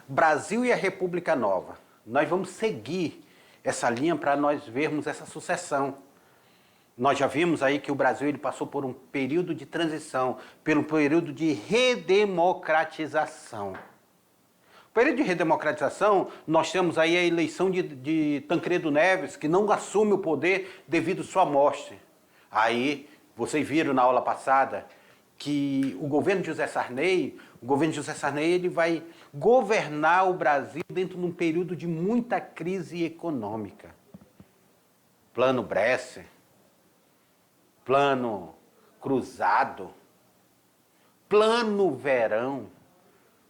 Brasil e a República Nova. Nós vamos seguir essa linha para nós vermos essa sucessão. Nós já vimos aí que o Brasil ele passou por um período de transição, pelo período de redemocratização. No período de redemocratização, nós temos aí a eleição de Tancredo Neves, que não assume o poder devido à sua morte. Aí, vocês viram na aula passada que o governo de José Sarney, ele vai governar o Brasil dentro de um período de muita crise econômica. Plano Bresser, Plano Cruzado, Plano Verão,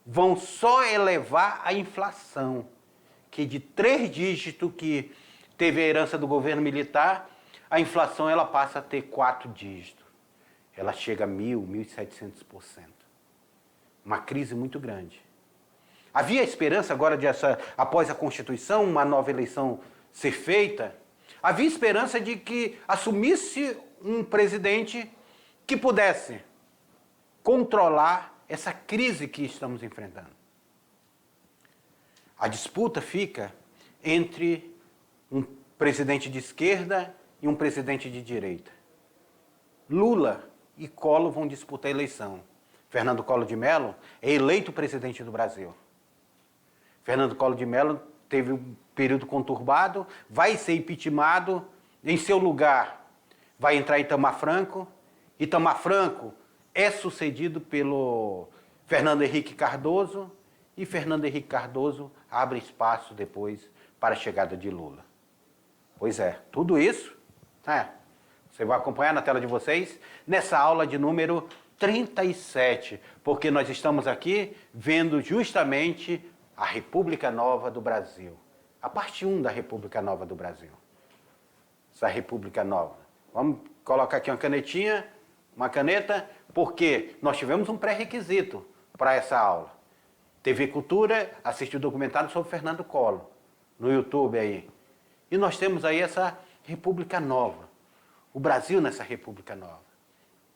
vão só elevar a inflação, que de 3 dígitos que teve a herança do governo militar, a inflação ela passa a ter 4 dígitos. Ela chega a 1.700%. Uma crise muito grande. Havia esperança agora após a Constituição, uma nova eleição ser feita, havia esperança de que assumisse um presidente que pudesse controlar essa crise que estamos enfrentando. A disputa fica entre um presidente de esquerda e um presidente de direita. Lula e Collor vão disputar a eleição. Fernando Collor de Mello é eleito presidente do Brasil. Fernando Collor de Mello teve um período conturbado, vai ser impeachmentado, em seu lugar vai entrar Itamar Franco. Itamar Franco é sucedido pelo Fernando Henrique Cardoso e Fernando Henrique Cardoso abre espaço depois para a chegada de Lula. Pois é, tudo isso, você vai acompanhar na tela de vocês, nessa aula de número 37, porque nós estamos aqui vendo justamente a República Nova do Brasil, a parte 1 da República Nova do Brasil. Essa República Nova. Vamos colocar aqui uma canetinha, uma caneta, porque nós tivemos um pré-requisito para essa aula. TV Cultura assistiu o documentário sobre Fernando Collor, no YouTube aí. E nós temos aí essa República Nova, o Brasil nessa República Nova.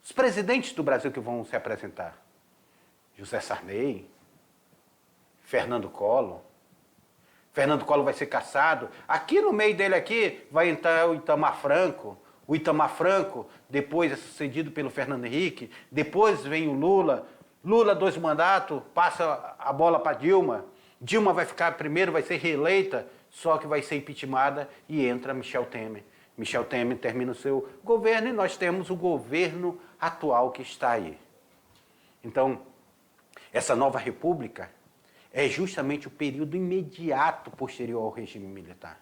Os presidentes do Brasil que vão se apresentar: José Sarney, Fernando Collor. Fernando Collor vai ser cassado. Aqui no meio dele aqui vai entrar o Itamar Franco. O Itamar Franco depois é sucedido pelo Fernando Henrique. Depois vem o Lula. Lula, 2 mandatos, passa a bola para Dilma. Dilma vai ficar primeiro, vai ser reeleita, só que vai ser impeachmentada e entra Michel Temer. Michel Temer termina o seu governo e nós temos o governo atual que está aí. Então, essa nova república é justamente o período imediato posterior ao regime militar.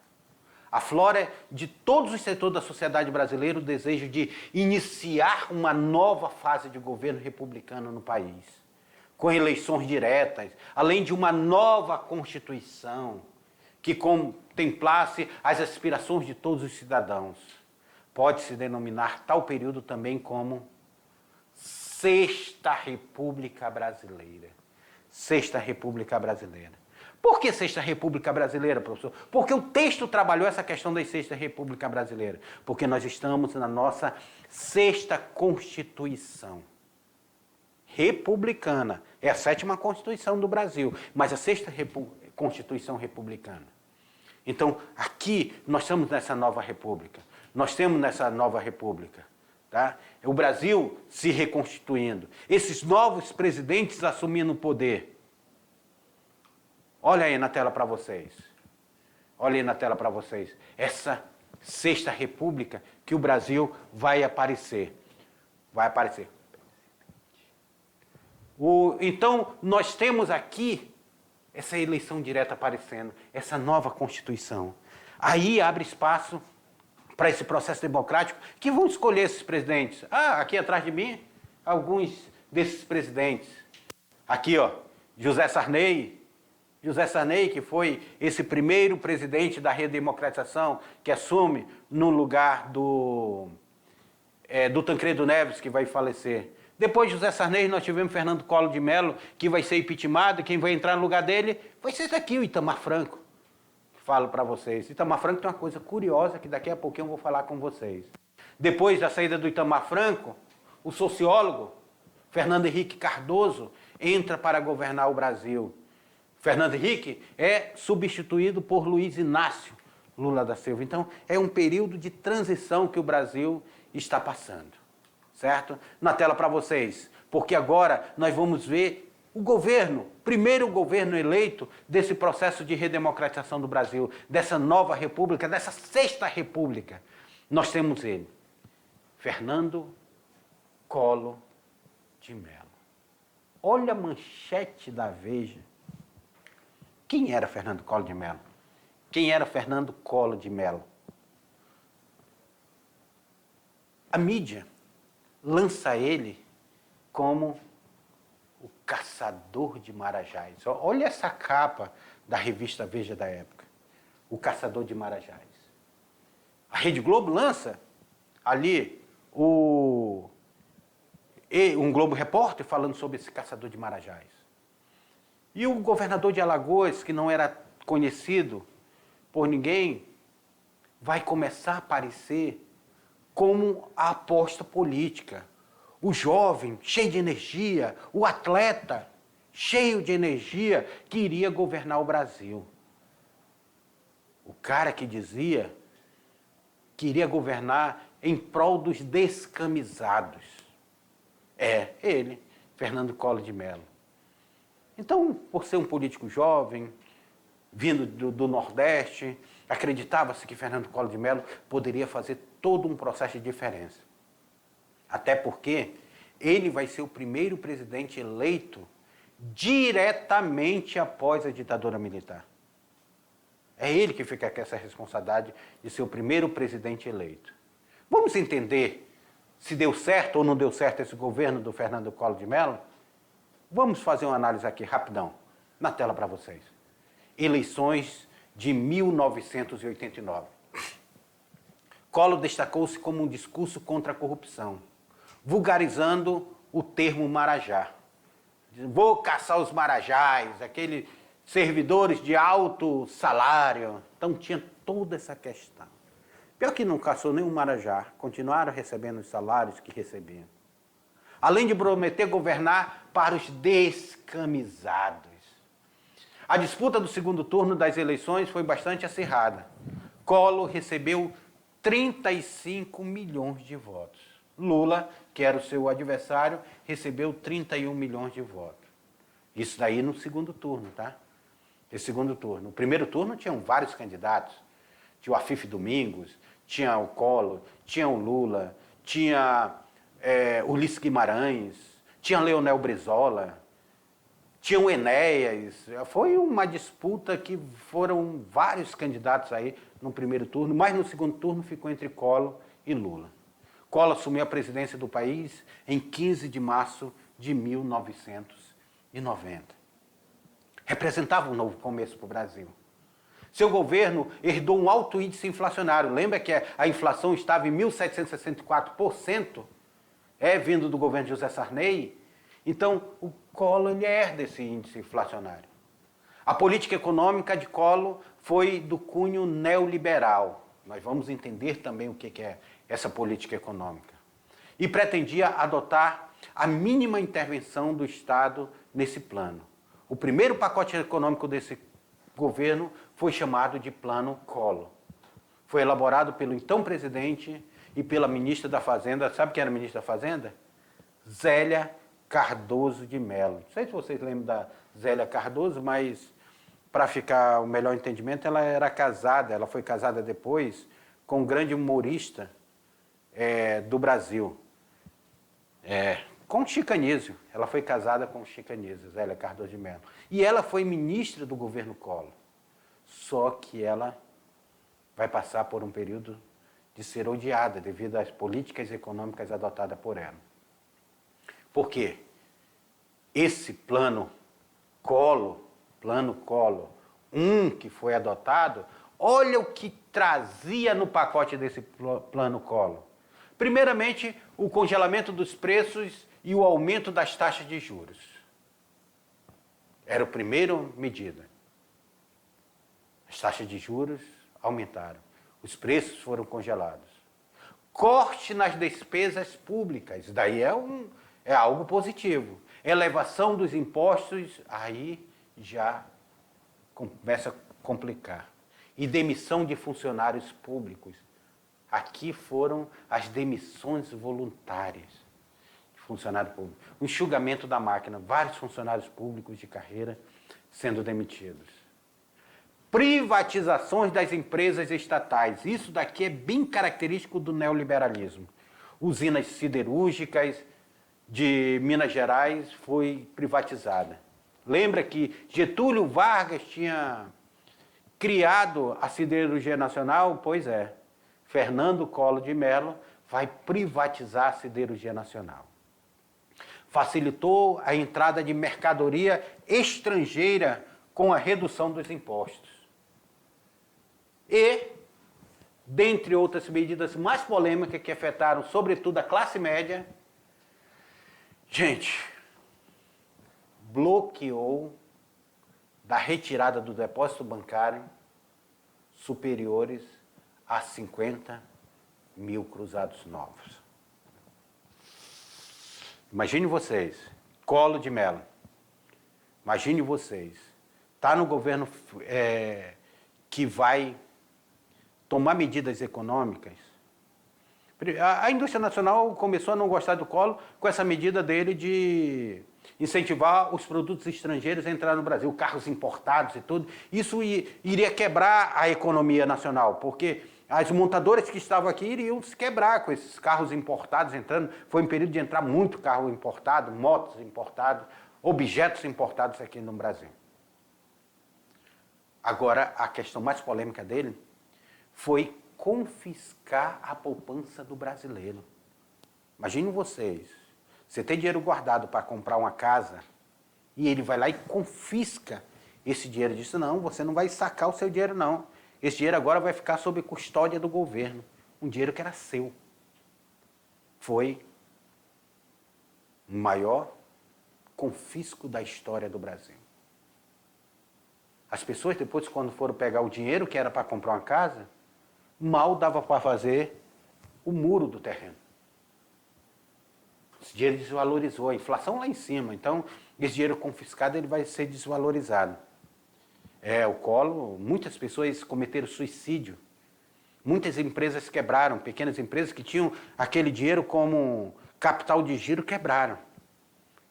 Aflora de todos os setores da sociedade brasileira o desejo de iniciar uma nova fase de governo republicano no país, com eleições diretas, além de uma nova Constituição que contemplasse as aspirações de todos os cidadãos. Pode-se denominar tal período também como Sexta República Brasileira. Sexta República Brasileira. Por que Sexta República Brasileira, professor? Porque o texto trabalhou essa questão da Sexta República Brasileira. Porque nós estamos na nossa sexta Constituição republicana. É a 7ª Constituição do Brasil, mas a sexta Constituição republicana. Então, aqui nós estamos nessa nova república. Nós temos nessa nova república. Tá? O Brasil se reconstituindo. Esses novos presidentes assumindo o poder. Olha aí na tela para vocês. Olha aí na tela para vocês. Essa sexta república que o Brasil vai aparecer. Vai aparecer. Então, nós temos aqui essa eleição direta aparecendo, essa nova Constituição. Aí abre espaço para esse processo democrático, que vão escolher esses presidentes. Aqui atrás de mim, alguns desses presidentes. Aqui, ó, José Sarney. José Sarney, que foi esse primeiro presidente da redemocratização, que assume no lugar do Tancredo Neves, que vai falecer. Depois de José Sarney, nós tivemos Fernando Collor de Mello, que vai ser impeachmentado, quem vai entrar no lugar dele vai ser esse aqui, o Itamar Franco. Falo para vocês. Itamar Franco tem uma coisa curiosa que daqui a pouquinho eu vou falar com vocês. Depois da saída do Itamar Franco, o sociólogo Fernando Henrique Cardoso entra para governar o Brasil. Fernando Henrique é substituído por Luiz Inácio Lula da Silva. Então, é um período de transição que o Brasil está passando, certo? Na tela para vocês, porque agora nós vamos ver o governo, primeiro governo eleito desse processo de redemocratização do Brasil, dessa nova república, dessa sexta república. Nós temos ele, Fernando Collor de Mello. Olha a manchete da Veja. Quem era Fernando Collor de Mello? Quem era Fernando Collor de Mello? A mídia lança ele como o caçador de marajás. Olha essa capa da revista Veja da época. O caçador de marajás. A Rede Globo lança ali um Globo Repórter falando sobre esse caçador de marajás. E o governador de Alagoas, que não era conhecido por ninguém, vai começar a aparecer como a aposta política. O jovem, cheio de energia, o atleta, cheio de energia, que iria governar o Brasil. O cara que dizia que iria governar em prol dos descamisados. É ele, Fernando Collor de Mello. Então, por ser um político jovem, vindo do Nordeste, acreditava-se que Fernando Collor de Mello poderia fazer todo um processo de diferença. Até porque ele vai ser o primeiro presidente eleito diretamente após a ditadura militar. É ele que fica com essa responsabilidade de ser o primeiro presidente eleito. Vamos entender se deu certo ou não deu certo esse governo do Fernando Collor de Mello? Vamos fazer uma análise aqui, rapidão, na tela para vocês. Eleições de 1989. Collor destacou-se como um discurso contra a corrupção, vulgarizando o termo marajá. Vou caçar os marajás, aqueles servidores de alto salário. Então tinha toda essa questão. Pior que não caçou nenhum marajá, continuaram recebendo os salários que recebiam. Além de prometer governar para os descamisados. A disputa do segundo turno das eleições foi bastante acirrada. Collor recebeu 35 milhões de votos. Lula, que era o seu adversário, recebeu 31 milhões de votos. Isso daí no segundo turno, tá? Esse segundo turno. No primeiro turno tinham vários candidatos. Tinha o Afif Domingos, tinha o Collor, tinha o Lula, tinha Ulisses Guimarães, tinha Leonel Brizola, tinha o Enéas. Foi uma disputa que foram vários candidatos aí no primeiro turno, mas no segundo turno ficou entre Collor e Lula. Collor assumiu a presidência do país em 15 de março de 1990. Representava um novo começo para o Brasil. Seu governo herdou um alto índice inflacionário. Lembra que a inflação estava em 1.764%? Vindo do governo de José Sarney. Então, o Collor ele herda esse índice inflacionário. A política econômica de Collor foi do cunho neoliberal. Nós vamos entender também o que é essa política econômica. E pretendia adotar a mínima intervenção do Estado nesse plano. O primeiro pacote econômico desse governo foi chamado de Plano Collor. Foi elaborado pelo então presidente e pela ministra da Fazenda. Sabe quem era a ministra da Fazenda? Zélia Cardoso de Mello. Não sei se vocês lembram da Zélia Cardoso, mas para ficar o melhor entendimento, ela era casada, ela foi casada depois com um grande humorista do Brasil, com Chico Anísio. Ela foi casada com Chico Anísio, Zélia Cardoso de Mello. E ela foi ministra do governo Collor. Só que ela vai passar por um período de ser odiada devido às políticas econômicas adotadas por ela. Por quê? Esse plano Collor, que foi adotado, olha o que trazia no pacote desse plano Collor. Primeiramente, o congelamento dos preços e o aumento das taxas de juros. Era a primeira medida. As taxas de juros aumentaram. Os preços foram congelados. Corte nas despesas públicas. Daí é algo positivo. Elevação dos impostos, aí já começa a complicar. E demissão de funcionários públicos. Aqui foram as demissões voluntárias de funcionário público. O enxugamento da máquina, vários funcionários públicos de carreira sendo demitidos. Privatizações das empresas estatais. Isso daqui é bem característico do neoliberalismo. Usinas siderúrgicas de Minas Gerais foi privatizada. Lembra que Getúlio Vargas tinha criado a Siderurgia Nacional? Pois é, Fernando Collor de Mello vai privatizar a Siderurgia Nacional. Facilitou a entrada de mercadoria estrangeira com a redução dos impostos. E, dentre outras medidas mais polêmicas que afetaram sobretudo a classe média, gente, bloqueou da retirada do depósito bancário superiores a 50 mil cruzados novos. Imagine vocês, Collor de Mello, imagine vocês, está no governo que vai tomar medidas econômicas. A indústria nacional começou a não gostar do Collor com essa medida dele de incentivar os produtos estrangeiros a entrar no Brasil, carros importados e tudo. Isso iria quebrar a economia nacional, porque as montadoras que estavam aqui iriam se quebrar com esses carros importados entrando. Foi um período de entrar muito carro importado, motos importadas, objetos importados aqui no Brasil. Agora, a questão mais polêmica dele foi confiscar a poupança do brasileiro. Imaginem vocês, você tem dinheiro guardado para comprar uma casa e ele vai lá e confisca esse dinheiro. Disse, não, você não vai sacar o seu dinheiro não. Esse dinheiro agora vai ficar sob custódia do governo. Um dinheiro que era seu. Foi o maior confisco da história do Brasil. As pessoas depois, quando foram pegar o dinheiro que era para comprar uma casa, mal dava para fazer o muro do terreno. Esse dinheiro desvalorizou, a inflação lá em cima, então esse dinheiro confiscado ele vai ser desvalorizado. O Collor, muitas pessoas cometeram suicídio, muitas empresas quebraram, pequenas empresas que tinham aquele dinheiro como capital de giro quebraram.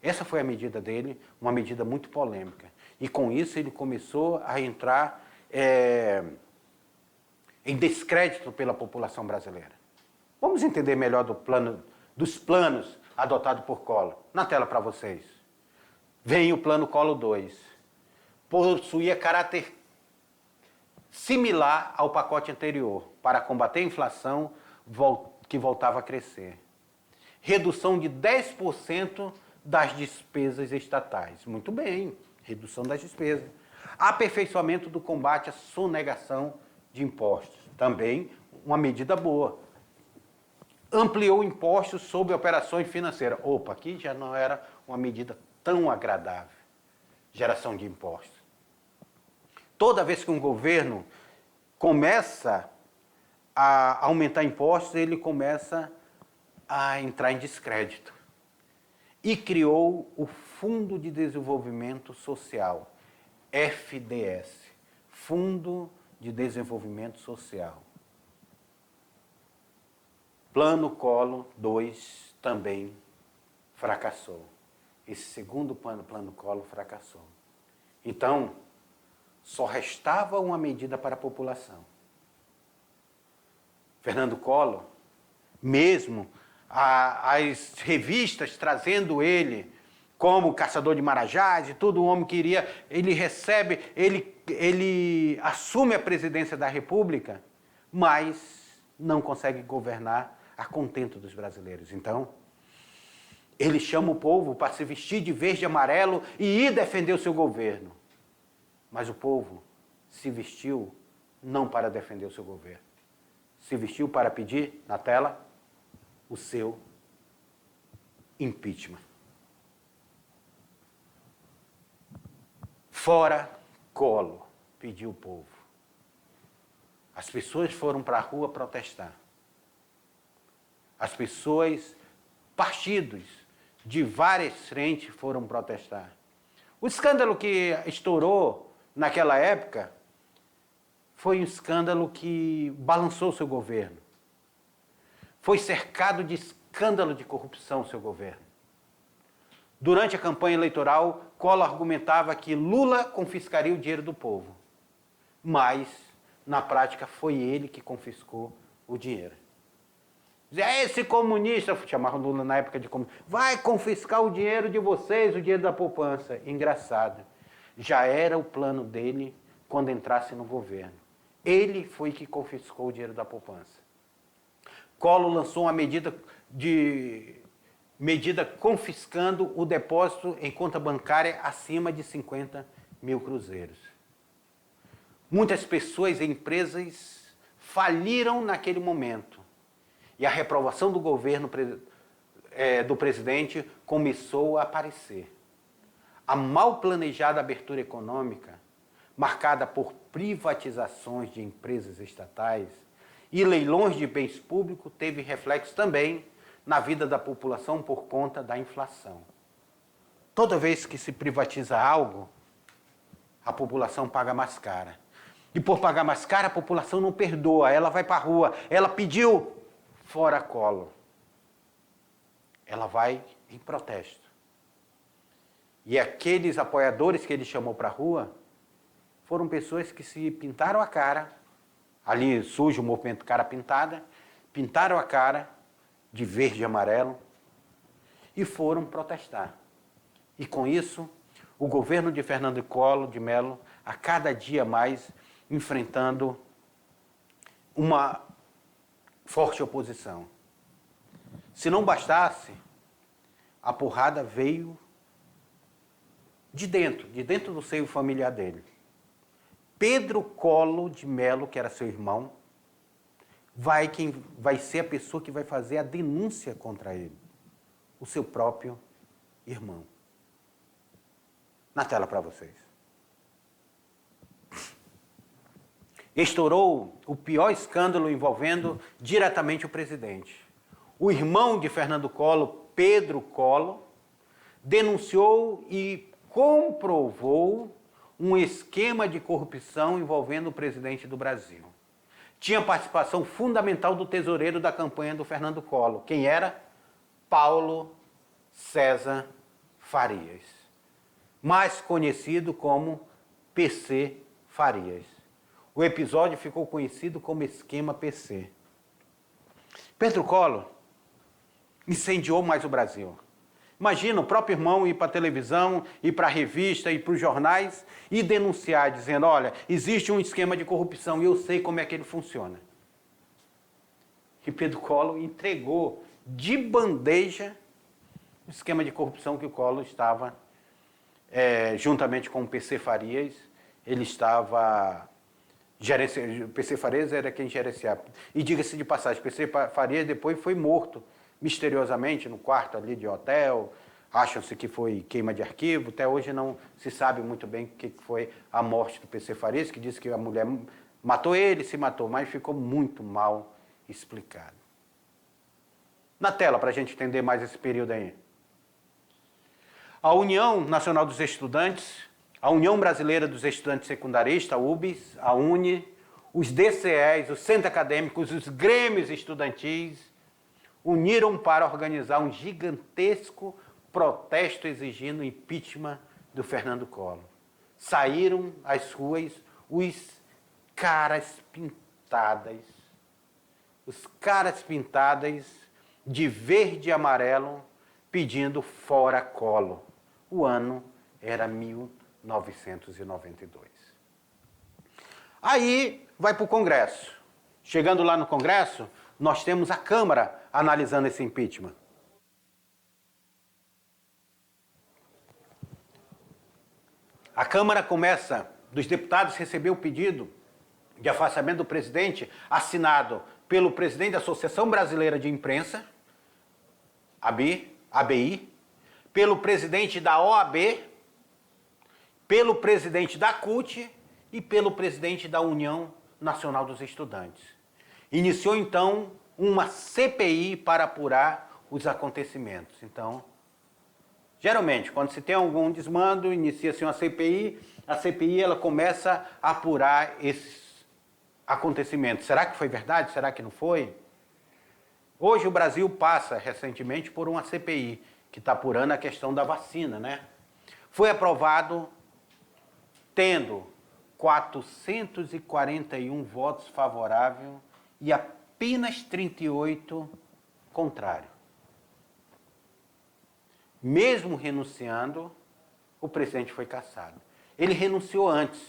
Essa foi a medida dele, uma medida muito polêmica. E com isso ele começou a entrar em descrédito pela população brasileira. Vamos entender melhor dos planos adotados por Collor. Na tela para vocês. Vem o plano Collor 2. Possuía caráter similar ao pacote anterior, para combater a inflação que voltava a crescer. Redução de 10% das despesas estatais. Muito bem, redução das despesas. Aperfeiçoamento do combate à sonegação de impostos. Também uma medida boa. Ampliou impostos sobre operações financeiras. Opa, aqui já não era uma medida tão agradável. Geração de impostos. Toda vez que um governo começa a aumentar impostos, ele começa a entrar em descrédito. E criou o Fundo de Desenvolvimento Social, FDS, Fundo de Desenvolvimento Social. Plano Collor 2 também fracassou. Esse segundo plano Collor fracassou. Então, só restava uma medida para a população. Fernando Collor, mesmo as revistas trazendo ele como caçador de marajás e tudo, o homem que iria, ele assume a presidência da República, mas não consegue governar a contento dos brasileiros. Então, ele chama o povo para se vestir de verde e amarelo e ir defender o seu governo. Mas o povo se vestiu não para defender o seu governo. Se vestiu para pedir, na tela, o seu impeachment. Fora Collor, pediu o povo. As pessoas foram para a rua protestar. As pessoas, partidos de várias frentes foram protestar. O escândalo que estourou naquela época, foi um escândalo que balançou o seu governo. Foi cercado de escândalo de corrupção o seu governo. Durante a campanha eleitoral, Collor argumentava que Lula confiscaria o dinheiro do povo. Mas, na prática, foi ele que confiscou o dinheiro. Dizia, esse comunista, chamava Lula na época de comunista, vai confiscar o dinheiro de vocês, o dinheiro da poupança. Engraçado. Já era o plano dele quando entrasse no governo. Ele foi que confiscou o dinheiro da poupança. Collor lançou uma medida confiscando o depósito em conta bancária acima de 50 mil cruzeiros. Muitas pessoas e empresas faliram naquele momento. E a reprovação do governo do presidente começou a aparecer. A mal planejada abertura econômica, marcada por privatizações de empresas estatais e leilões de bens públicos, teve reflexo também na vida da população por conta da inflação. Toda vez que se privatiza algo, a população paga mais cara. E por pagar mais cara, a população não perdoa, ela vai para a rua, ela pediu fora Collor. Ela vai em protesto. E aqueles apoiadores que ele chamou para a rua foram pessoas que se pintaram a cara, ali surge o movimento Cara Pintada, pintaram a cara de verde e amarelo e foram protestar. E com isso, o governo de Fernando Collor de Mello, a cada dia mais, enfrentando uma forte oposição. Se não bastasse, a porrada veio de dentro do seio familiar dele. Pedro Collor de Mello, que era seu irmão, vai ser a pessoa que vai fazer a denúncia contra ele. O seu próprio irmão. Na tela para vocês. Estourou o pior escândalo envolvendo diretamente o presidente. O irmão de Fernando Collor, Pedro Collor, denunciou e comprovou um esquema de corrupção envolvendo o presidente do Brasil. Tinha participação fundamental do tesoureiro da campanha do Fernando Collor. Quem era? Paulo César Farias, mais conhecido como PC Farias. O episódio ficou conhecido como Esquema PC. Pedro Collor incendiou mais o Brasil. Imagina o próprio irmão ir para a televisão, ir para a revista, ir para os jornais e denunciar, dizendo, olha, existe um esquema de corrupção e eu sei como é que ele funciona. E Pedro Collor entregou de bandeja o esquema de corrupção que o Collor estava, juntamente com o PC Farias, ele estava gerenciando. O PC Farias era quem gerenciava. E diga-se de passagem, PC Farias depois foi morto misteriosamente no quarto ali de hotel, acham-se que foi queima de arquivo, até hoje não se sabe muito bem o que foi a morte do PC Farias, que disse que a mulher matou ele, se matou, mas ficou muito mal explicado. Na tela, para a gente entender mais esse período aí. A União Nacional dos Estudantes, a União Brasileira dos Estudantes Secundaristas, a UBS, a UNE, os DCEs, os centros acadêmicos, os grêmios estudantis, uniram para organizar um gigantesco protesto exigindo o impeachment do Fernando Collor. Saíram às ruas os caras pintadas de verde e amarelo pedindo fora Collor. O ano era 1992. Aí vai para o Congresso. Chegando lá no Congresso, nós temos a Câmara analisando esse impeachment. A Câmara começa, dos deputados, receber o pedido de afastamento do presidente, assinado pelo presidente da Associação Brasileira de Imprensa, ABI, pelo presidente da OAB, pelo presidente da CUT e pelo presidente da União Nacional dos Estudantes. Iniciou, então, uma CPI para apurar os acontecimentos. Então, Geralmente, quando se tem algum desmando, inicia-se uma CPI, a CPI ela começa a apurar esses acontecimentos. Será que foi verdade? Será que não foi? Hoje o Brasil passa recentemente por uma CPI, que está apurando a questão da vacina, né? Foi aprovado tendo 441 votos favoráveis e apenas 38 contrários. Mesmo renunciando, o presidente foi cassado. Ele renunciou antes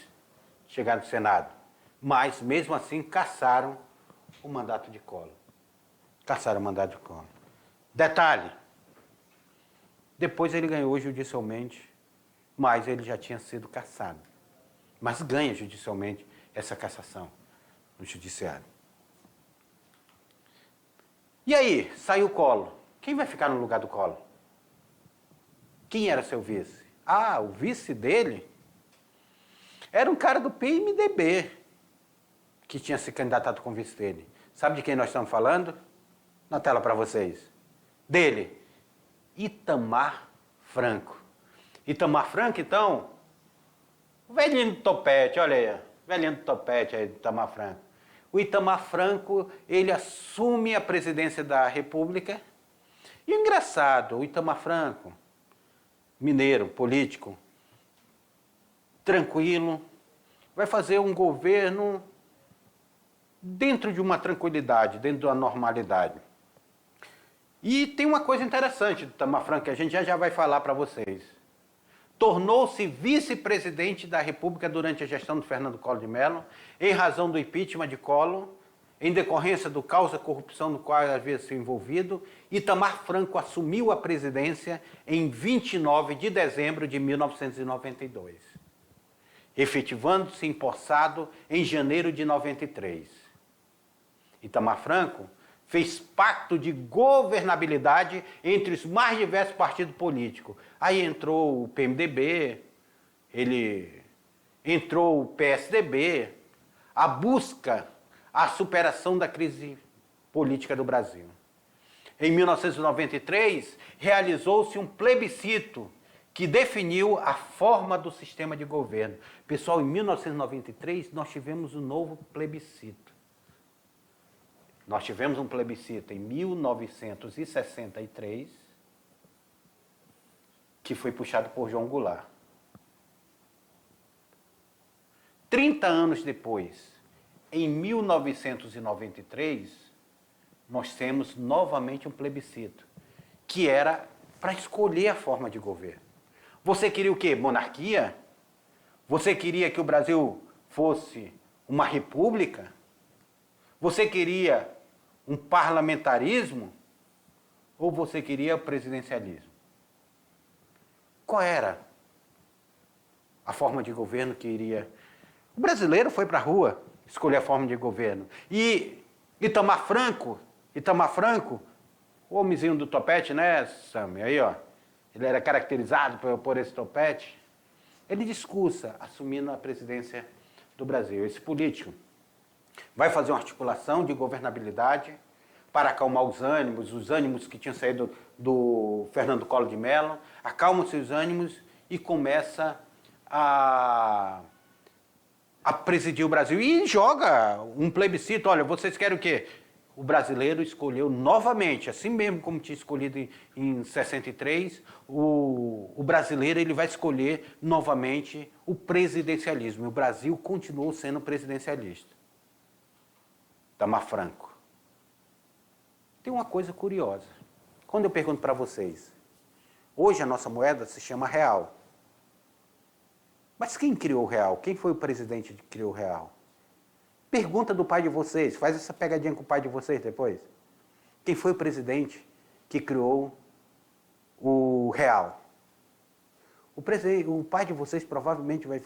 de chegar no Senado, mas mesmo assim cassaram o mandato de Collor. Cassaram o mandato de Collor. Detalhe, depois ele ganhou judicialmente, mas ele já tinha sido cassado. Mas ganha judicialmente essa cassação no judiciário. E aí, saiu o Collor. Quem vai ficar no lugar do Collor? Quem era seu vice? Ah, o vice dele era um cara do PMDB que tinha se candidatado com o vice dele. Sabe de quem nós estamos falando? Na tela para vocês. Dele, Itamar Franco. Itamar Franco, então, o velhinho do topete, olha aí, velhinho do topete aí, Itamar Franco. O Itamar Franco, ele assume a presidência da República. E o engraçado, o Itamar Franco, mineiro, político, tranquilo, vai fazer um governo dentro de uma tranquilidade, dentro de uma normalidade. E tem uma coisa interessante do Itamar Franco, que a gente já vai falar para vocês. Tornou-se vice-presidente da República durante a gestão do Fernando Collor de Mello, em razão do impeachment de Collor, em decorrência do causa corrupção no qual havia sido envolvido. Itamar Franco assumiu a presidência em 29 de dezembro de 1992, efetivando-se empossado em janeiro de 93. Itamar Franco fez pacto de governabilidade entre os mais diversos partidos políticos. Aí entrou o PMDB, entrou o PSDB, a busca, a superação da crise política do Brasil. Em 1993, realizou-se um plebiscito que definiu a forma do sistema de governo. Pessoal, em 1993, nós tivemos um novo plebiscito. Nós tivemos um plebiscito em 1963, que foi puxado por João Goulart. 30 anos depois, em 1993, nós temos novamente um plebiscito, que era para escolher a forma de governo. Você queria o quê? Monarquia? Você queria que o Brasil fosse uma república? Você queria um parlamentarismo? Ou você queria o presidencialismo? Qual era a forma de governo que iria? O brasileiro foi para a rua escolher a forma de governo. E Itamar Franco, o homenzinho do topete, né, Sam? Aí, ó, ele era caracterizado por esse topete. Ele discursa assumindo a presidência do Brasil. Esse político vai fazer uma articulação de governabilidade para acalmar os ânimos que tinham saído do Fernando Collor de Mello, acalma-se os ânimos e começa a presidir o Brasil. E joga um plebiscito, olha, vocês querem o quê? O brasileiro escolheu novamente, assim mesmo como tinha escolhido em 63, o brasileiro ele vai escolher novamente o presidencialismo. E o Brasil continuou sendo presidencialista. Itamar Franco. Tem uma coisa curiosa. Quando eu pergunto para vocês, hoje a nossa moeda se chama real. Mas quem criou o real? Quem foi o presidente que criou o real? Pergunta do pai de vocês, faz essa pegadinha com o pai de vocês depois. Quem foi o presidente que criou o real? O pai de vocês provavelmente vai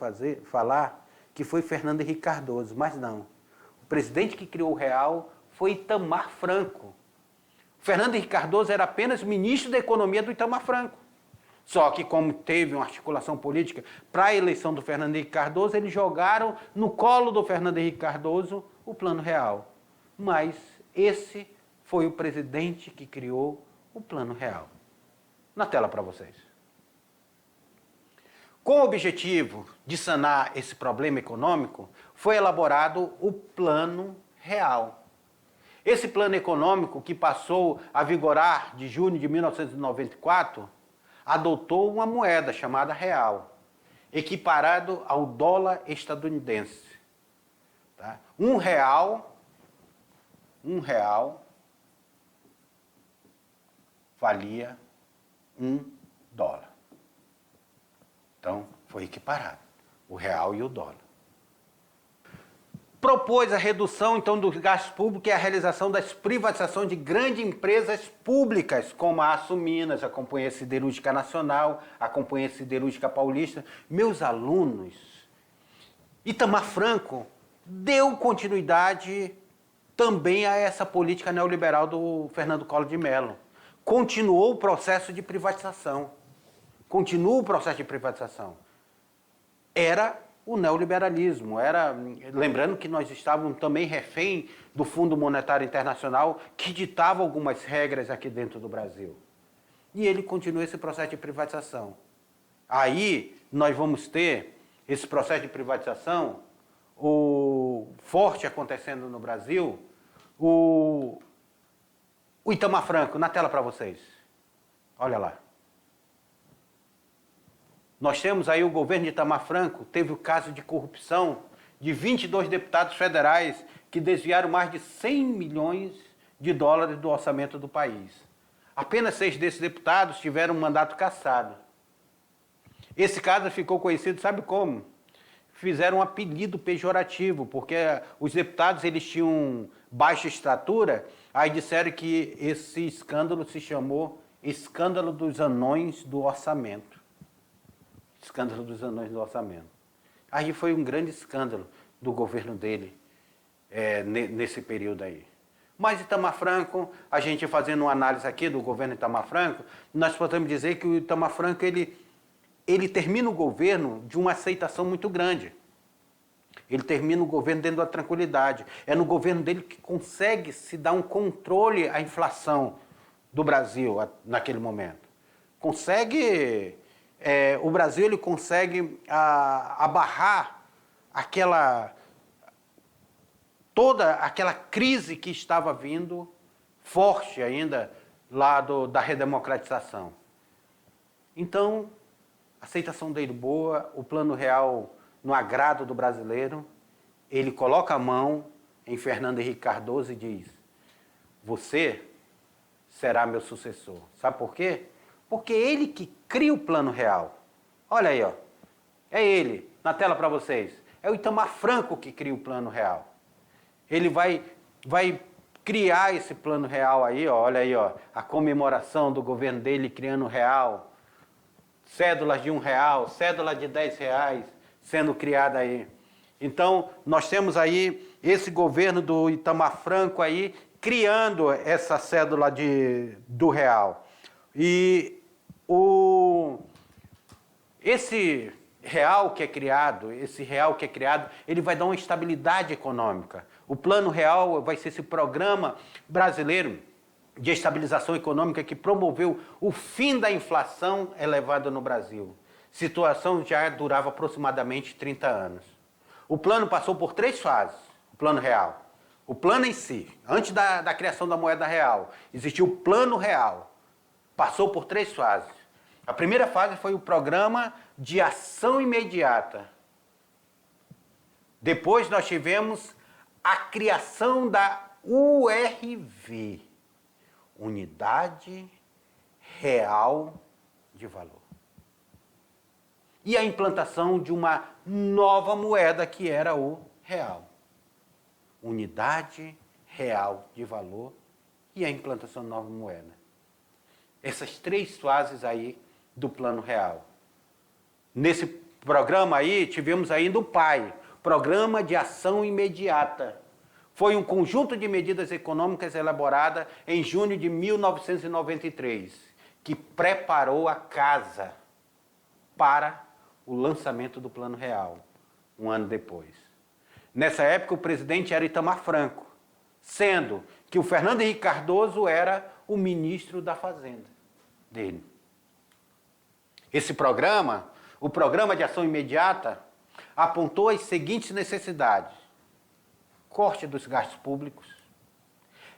falar que foi Fernando Henrique Cardoso, mas não. O presidente que criou o real foi Itamar Franco. Fernando Henrique Cardoso era apenas ministro da Economia do Itamar Franco. Só que, como teve uma articulação política para a eleição do Fernando Henrique Cardoso, eles jogaram no colo do Fernando Henrique Cardoso o Plano Real. Mas esse foi o presidente que criou o Plano Real. Na tela para vocês. Com o objetivo de sanar esse problema econômico, foi elaborado o Plano Real. Esse plano econômico, que passou a vigorar de junho de 1994, adotou uma moeda chamada real, equiparado ao dólar estadunidense. Tá? Um real valia $1. Então, foi equiparado, o real e o dólar. Propôs a redução, então, do gasto público e a realização das privatizações de grandes empresas públicas, como a Açominas, a Companhia Siderúrgica Nacional, a Companhia Siderúrgica Paulista. Meus alunos, Itamar Franco deu continuidade também a essa política neoliberal do Fernando Collor de Mello. Continuou o processo de privatização. Continua o processo de privatização. Era o neoliberalismo. Lembrando que nós estávamos também refém do Fundo Monetário Internacional, que ditava algumas regras aqui dentro do Brasil. E ele continua esse processo de privatização. Aí nós vamos ter esse processo de privatização, o forte acontecendo no Brasil, o Itamar Franco, na tela para vocês. Olha lá. Nós temos aí o governo de Itamar Franco, teve o caso de corrupção de 22 deputados federais que desviaram mais de 100 milhões de dólares do orçamento do país. Apenas 6 desses deputados tiveram um mandato cassado. Esse caso ficou conhecido, sabe como? Fizeram um apelido pejorativo, porque os deputados eles tinham baixa estatura, aí disseram que esse escândalo se chamou Escândalo dos Anões do Orçamento. Escândalo dos Anões do Orçamento. Aí foi um grande escândalo do governo dele, nesse período aí. Mas Itamar Franco, a gente fazendo uma análise aqui do governo Itamar Franco, nós podemos dizer que o Itamar Franco, ele termina o governo de uma aceitação muito grande. Ele termina o governo dentro da tranquilidade. É no governo dele que consegue se dar um controle à inflação do Brasil naquele momento. O Brasil ele consegue abarrar toda aquela crise que estava vindo forte ainda lá da redemocratização. Então, a aceitação dele boa, o Plano Real no agrado do brasileiro, ele coloca a mão em Fernando Henrique Cardoso e diz: você será meu sucessor. Sabe por quê? Porque é ele que cria o Plano Real. Olha aí, ó. É ele, na tela para vocês. É o Itamar Franco que cria o Plano Real. Ele vai criar esse Plano Real aí, ó. Olha aí, ó. A comemoração do governo dele criando o real. Cédulas de R$1, cédula de R$10 sendo criada aí. Então, nós temos aí esse governo do Itamar Franco aí criando essa cédula do real. E esse real que é criado, ele vai dar uma estabilidade econômica. O Plano Real vai ser esse programa brasileiro de estabilização econômica que promoveu o fim da inflação elevada no Brasil. Situação já durava aproximadamente 30 anos. O plano passou por 3 fases, o Plano Real. O plano em si, antes da criação da moeda real, existiu o Plano Real. Passou por 3 fases. A primeira fase foi o Programa de Ação Imediata. Depois nós tivemos a criação da URV, Unidade Real de Valor. E a implantação de uma nova moeda que era o real. Unidade Real de Valor e a implantação de nova moeda. Essas 3 fases aí do Plano Real. Nesse programa aí, tivemos ainda o PAI, Programa de Ação Imediata. Foi um conjunto de medidas econômicas elaborada em junho de 1993, que preparou a casa para o lançamento do Plano Real, um ano depois. Nessa época, o presidente era Itamar Franco, sendo que o Fernando Henrique Cardoso era o ministro da Fazenda dele. Esse programa, O Programa de Ação Imediata apontou as seguintes necessidades: corte dos gastos públicos,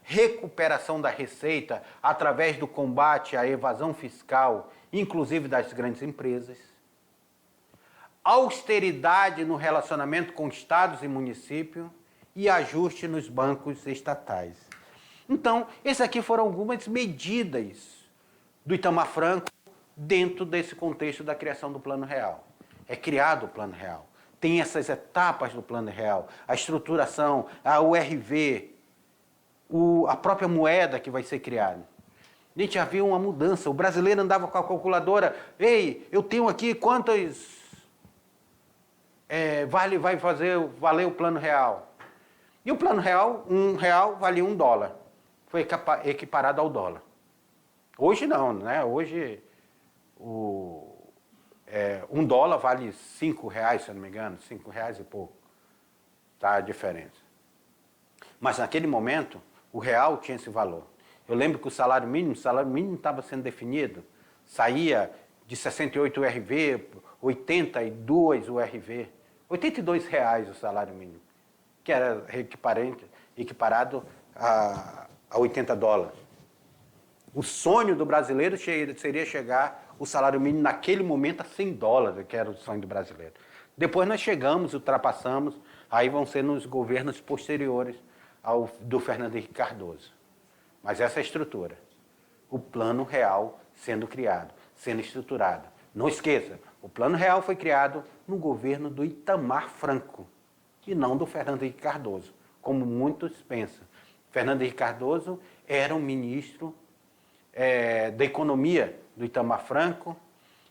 recuperação da receita através do combate à evasão fiscal, inclusive das grandes empresas, austeridade no relacionamento com estados e municípios e ajuste nos bancos estatais. Então, essas aqui foram algumas medidas do Itamar Franco dentro desse contexto da criação do Plano Real. É criado o Plano Real. Tem essas etapas do Plano Real, a estruturação, a URV, a própria moeda que vai ser criada. A gente já viu uma mudança. O brasileiro andava com a calculadora. Ei, eu tenho aqui quantos vai valer o Plano Real? E o Plano Real, R$1 valia $1. Foi equiparado ao dólar. Hoje não, né? Hoje $1 vale R$5, se eu não me engano, R$5 e pouco. Tá a diferença. Mas naquele momento, o real tinha esse valor. Eu lembro que o salário mínimo estava sendo definido, saía de 68 URV, 82 URV, R$82 o salário mínimo, que era equiparado a $80. O sonho do brasileiro seria chegar o salário mínimo naquele momento a $100, que era o sonho do brasileiro. Depois nós chegamos, ultrapassamos, aí vão ser nos governos posteriores do Fernando Henrique Cardoso. Mas essa é a estrutura. O Plano Real sendo criado, sendo estruturado. Não esqueça, o Plano Real foi criado no governo do Itamar Franco e não do Fernando Henrique Cardoso, como muitos pensam. Fernando Henrique Cardoso era um ministro da Economia do Itamar Franco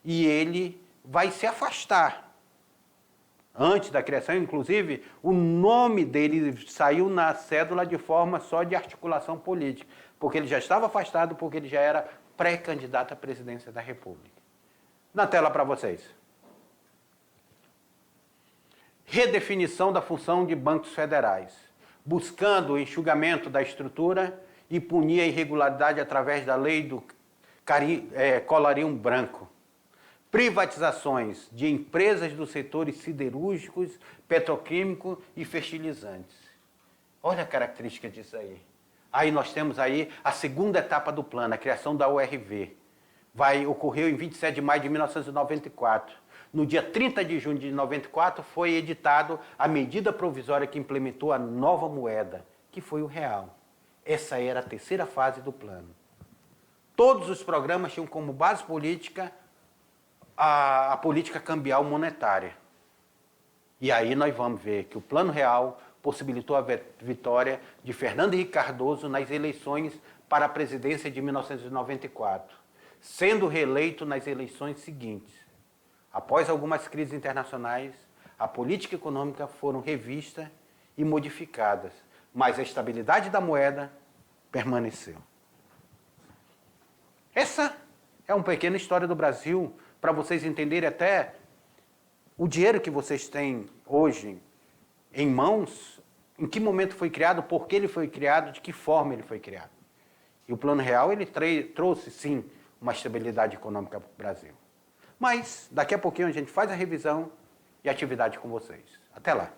e ele vai se afastar. Antes da criação, inclusive, o nome dele saiu na cédula de forma só de articulação política, porque ele já estava afastado, porque ele já era pré-candidato à presidência da República. Na tela para vocês. Redefinição da função de bancos federais, buscando o enxugamento da estrutura e punir a irregularidade através da lei do colarinho branco. Privatizações de empresas dos setores siderúrgicos, petroquímicos e fertilizantes. Olha a característica disso aí. Aí nós temos aí a segunda etapa do plano, a criação da URV. Ocorreu em 27 de maio de 1994. No dia 30 de junho de 94 foi editado a medida provisória que implementou a nova moeda, que foi o real. Essa era a terceira fase do plano. Todos os programas tinham como base política a política cambial monetária. E aí nós vamos ver que o Plano Real possibilitou a vitória de Fernando Henrique Cardoso nas eleições para a presidência de 1994, sendo reeleito nas eleições seguintes. Após algumas crises internacionais, a política econômica foram revistas e modificadas, mas a estabilidade da moeda permaneceu. Essa é uma pequena história do Brasil, para vocês entenderem até o dinheiro que vocês têm hoje em mãos, em que momento foi criado, por que ele foi criado, de que forma ele foi criado. E o Plano Real ele trouxe, sim, uma estabilidade econômica para o Brasil. Mas, daqui a pouquinho, a gente faz a revisão e a atividade com vocês. Até lá.